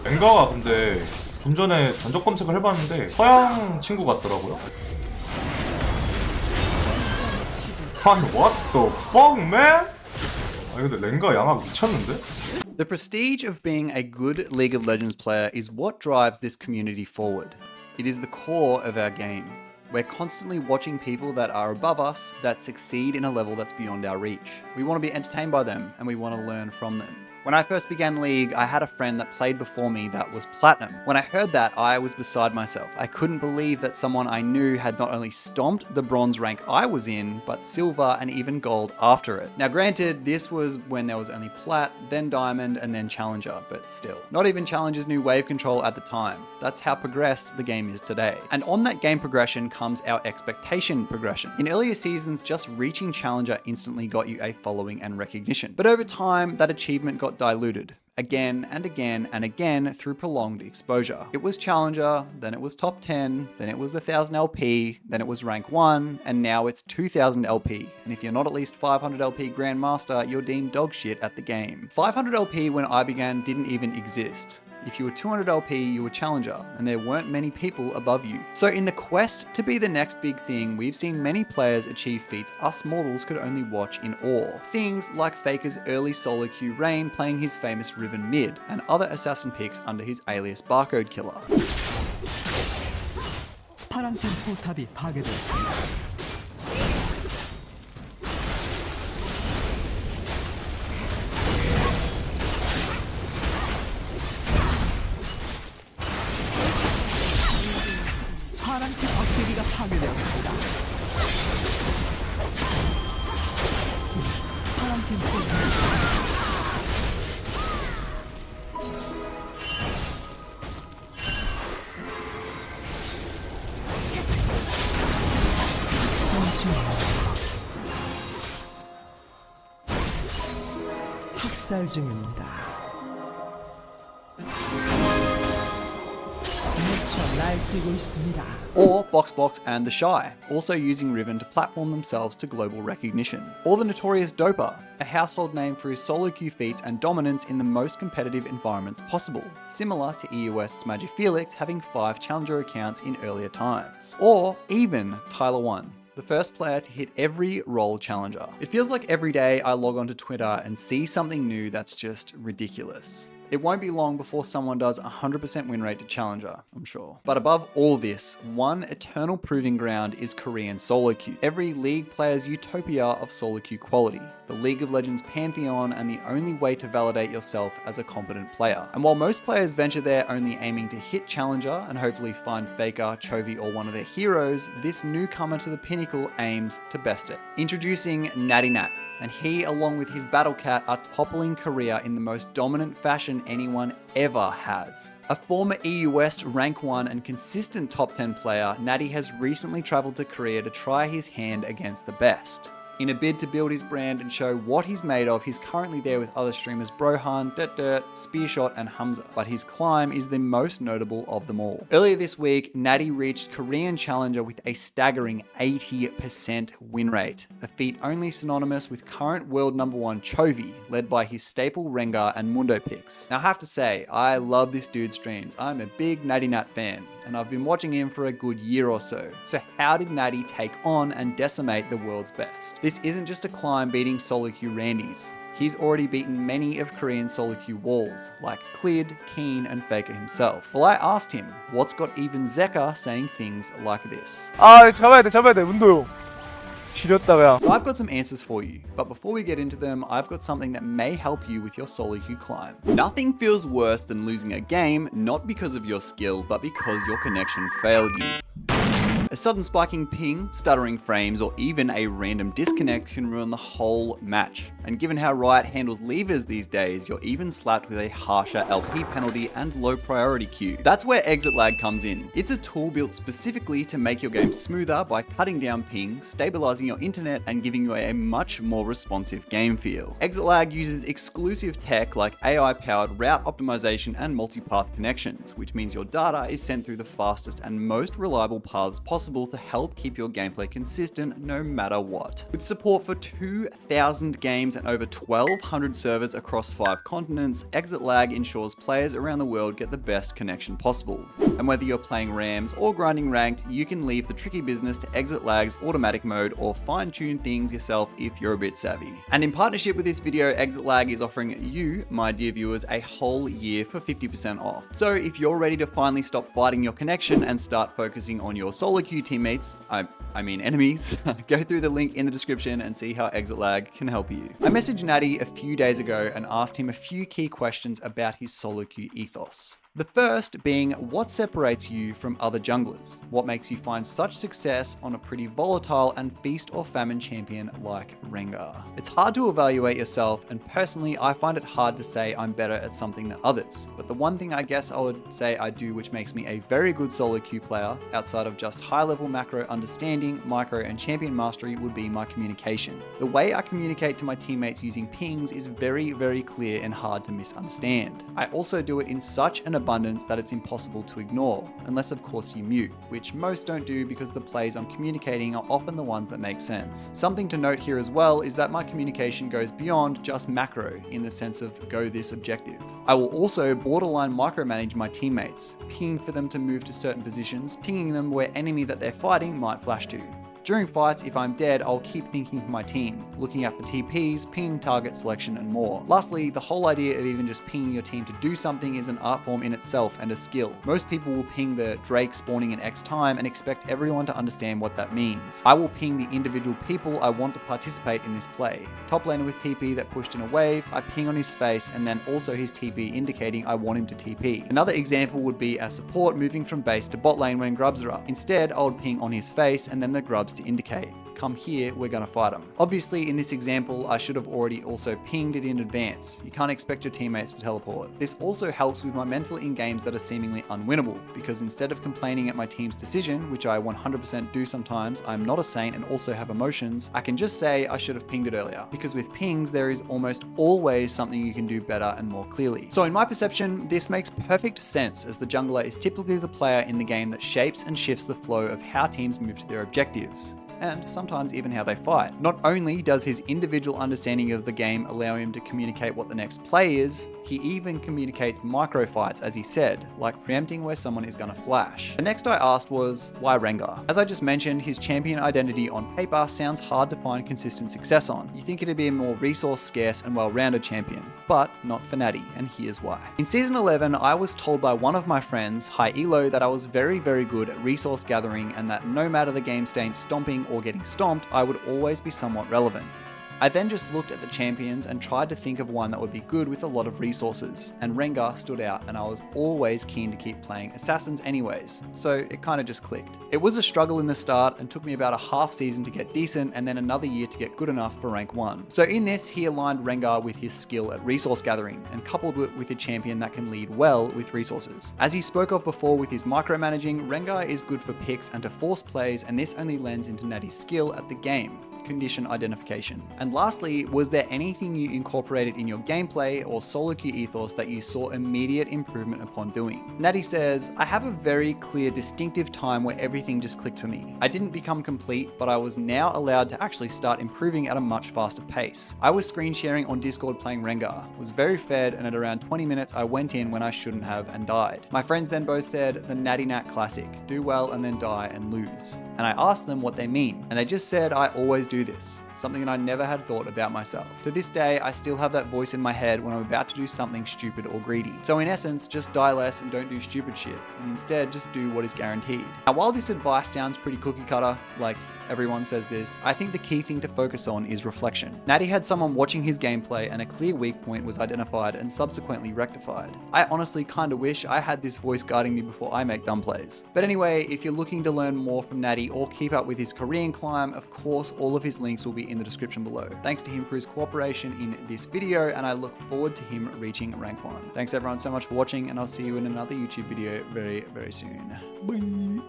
랭가가 근데 좀 전에 전적 검색을 해봤는데 서양 친구 같더라고요. 아니 what the fuck man? 아니 근데 랭가 양아 미쳤는데? The prestige of being a good League of Legends player is what drives this community forward. It is the core of our game. We're constantly watching people that are above us that succeed in a level that's beyond our reach. We want to be entertained by them and we want to learn from them. When I first began League, I had a friend that played before me that was Platinum. When I heard that, I was beside myself. I couldn't believe that someone I knew had not only stomped the bronze rank I was in, but silver and even gold after it. Now granted, this was when there was only Plat, then Diamond, and then Challenger, but still. Not even Challenger's new wave control at the time. That's how progressed the game is today. And on that game progression comes our expectation progression. In earlier seasons, just reaching Challenger instantly got you a following and recognition. But over time, that achievement got diluted again and again and again through prolonged exposure. It was Challenger, then it was top 10, then it was 1000 LP, then it was rank 1, and now it's 2000 LP. And if you're not at least 500 LP Grandmaster, you're deemed dog shit at the game. 500 LP when I began didn't even exist. If you were 200 LP, you were Challenger, and there weren't many people above you. So in the quest to be the next big thing, we've seen many players achieve feats us mortals could only watch in awe. Things like Faker's early SoloQ Rain playing his famous Riven mid, and other assassin picks under his alias Barcode Killer. 파랑팀 포탑이 파괴되었습니다. 파랑팀 억제기가 파괴되었습니다. 파랑팀 학살 중입니다. 미쳐 날뛰고 있습니다. Or Boxbox and the Shy, also using Riven to platform themselves to global recognition. Or the notorious Doper, a household name for his SoloQ feats and dominance in the most competitive environments possible, similar to EU West's Magic Felix having 5 Challenger accounts in earlier times. Or even Tyler 1. The first player to hit every role challenger. It feels like every day I log onto Twitter and see something new that's just ridiculous. It won't be long before someone does 100% win rate to Challenger, I'm sure. But above all this, one eternal proving ground is Korean SoloQ. Every League player's utopia of SoloQ quality. The League of Legends pantheon and the only way to validate yourself as a competent player. And while most players venture there only aiming to hit Challenger and hopefully find Faker, Chovy or one of their heroes, this newcomer to the pinnacle aims to best it. Introducing Natty Nat. And he, along with his Battle Cat, are toppling Korea in the most dominant fashion anyone ever has. A former EU West rank 1 and consistent top 10 player, Natty has recently travelled to Korea to try his hand against the best. In a bid to build his brand and show what he's made of, he's currently there with other streamers Brohan, Dirt, Spearshot and Hamza, but his climb is the most notable of them all. Earlier this week, Natty reached Korean Challenger with a staggering 80% win rate, a feat only synonymous with current world #1 Chovy, led by his staple Rengar and Mundo picks. Now I have to say, I love this dude's streams. I'm a big Natty Nat fan, and I've been watching him for a good year or so. So how did Natty take on and decimate the world's best? This isn't just a climb beating SoloQ Randys. He's already beaten many of Korean SoloQ walls, like Clid, Keen, and Faker himself. Well, I asked him, what's got even Zeka saying things like this? 잡아야 돼, 문도요. 지렸다가. So I've got some answers for you, but before we get into them, I've got something that may help you with your SoloQ climb. Nothing feels worse than losing a game, not because of your skill, but because your connection failed you. A sudden spiking ping, stuttering frames, or even a random disconnect can ruin the whole match. And given how Riot handles levers these days, you're even slapped with a harsher LP penalty and low priority queue. That's where ExitLag comes in. It's a tool built specifically to make your game smoother by cutting down ping, stabilizing your internet, and giving you a much more responsive game feel. ExitLag uses exclusive tech like AI-powered route optimization and multipath connections, which means your data is sent through the fastest and most reliable paths possible, possible to help keep your gameplay consistent no matter what. With support for 2,000 games and over 1,200 servers across 5 continents, ExitLag ensures players around the world get the best connection possible. And whether you're playing Rams or grinding ranked, you can leave the tricky business to ExitLag's automatic mode or fine-tune things yourself if you're a bit savvy. And in partnership with this video, ExitLag is offering you, my dear viewers, a whole year for 50% off. So if you're ready to finally stop fighting your connection and start focusing on your SoloQ teammates, I mean enemies, go through the link in the description and see how ExitLag can help you. I messaged Natty a few days ago and asked him a few key questions about his SoloQ ethos. The first being, what separates you from other junglers? What makes you find such success on a pretty volatile and feast or famine champion like Rengar? It's hard to evaluate yourself, and personally I find it hard to say I'm better at something than others, but the one thing I guess I would say I do which makes me a very good SoloQ player, outside of just high level macro understanding, micro and champion mastery, would be my communication. The way I communicate to my teammates using pings is very, very clear and hard to misunderstand. I also do it in such an abundance that it's impossible to ignore, unless of course you mute, which most don't do because the plays I'm communicating are often the ones that make sense. Something to note here as well is that my communication goes beyond just macro in the sense of go this objective. I will also borderline micromanage my teammates, pinging for them to move to certain positions, pinging them where enemy that they're fighting might flash to. During fights, if I'm dead, I'll keep thinking for my team, looking out for TPs, pinging target selection and more. Lastly, the whole idea of even just pinging your team to do something is an art form in itself and a skill. Most people will ping the Drake spawning in X time and expect everyone to understand what that means. I will ping the individual people I want to participate in this play. Top laner with TP that pushed in a wave, I ping on his face and then also his TP indicating I want him to TP. Another example would be a support moving from base to bot lane when grubs are up. Instead, I would ping on his face and then the grubs to indicate, come here, we're gonna fight them. Obviously, in this example, I should have already also pinged it in advance. You can't expect your teammates to teleport. This also helps with my mental in games that are seemingly unwinnable, because instead of complaining at my team's decision, which I 100% do sometimes, I'm not a saint and also have emotions, I can just say I should have pinged it earlier, because with pings, there is almost always something you can do better and more clearly. So in my perception, this makes perfect sense, as the jungler is typically the player in the game that shapes and shifts the flow of how teams move to their objectives, and sometimes even how they fight. Not only does his individual understanding of the game allow him to communicate what the next play is, he even communicates micro fights, as he said, like preempting where someone is gonna flash. The next I asked was, why Rengar? As I just mentioned, his champion identity on paper sounds hard to find consistent success on. You think it'd be a more resource scarce and well-rounded champion, but not for Natty, and here's why. In Season 11, I was told by one of my friends, High Elo, that I was very, very good at resource gathering and that no matter the game state stomping or getting stomped, I would always be somewhat relevant. I then just looked at the champions and tried to think of one that would be good with a lot of resources, and Rengar stood out, and I was always keen to keep playing assassins anyways, so it kind of just clicked. It was a struggle in the start and took me about a half season to get decent and then another year to get good enough for rank 1. So in this, he aligned Rengar with his skill at resource gathering and coupled it with a champion that can lead well with resources. As he spoke of before with his micromanaging, Rengar is good for picks and to force plays, and this only lends into Natty's skill at the game. Condition identification. And lastly, was there anything you incorporated in your gameplay or SoloQ ethos that you saw immediate improvement upon doing? Natty says, I have a very clear distinctive time where everything just clicked for me. I didn't become complete, but I was now allowed to actually start improving at a much faster pace. I was screen sharing on Discord playing Rengar, was very fed, and at around 20 minutes I went in when I shouldn't have and died. My friends then both said the Natty Nat classic, do well and then die and lose. And I asked them what they mean, and they just said I always do this, something that I never had thought about myself. To this day, I still have that voice in my head when I'm about to do something stupid or greedy. So in essence, just die less and don't do stupid shit, and instead just do what is guaranteed. Now while this advice sounds pretty cookie cutter, like everyone says this, I think the key thing to focus on is reflection. Natty had someone watching his gameplay and a clear weak point was identified and subsequently rectified. I honestly kinda wish I had this voice guiding me before I make dumb plays. But anyway, if you're looking to learn more from Natty or keep up with his Korean climb, of course all of his links will be in the description below. Thanks to him for his cooperation in this video, and I look forward to him reaching rank 1. Thanks everyone so much for watching, and I'll see you in another YouTube video very, very soon. Bye!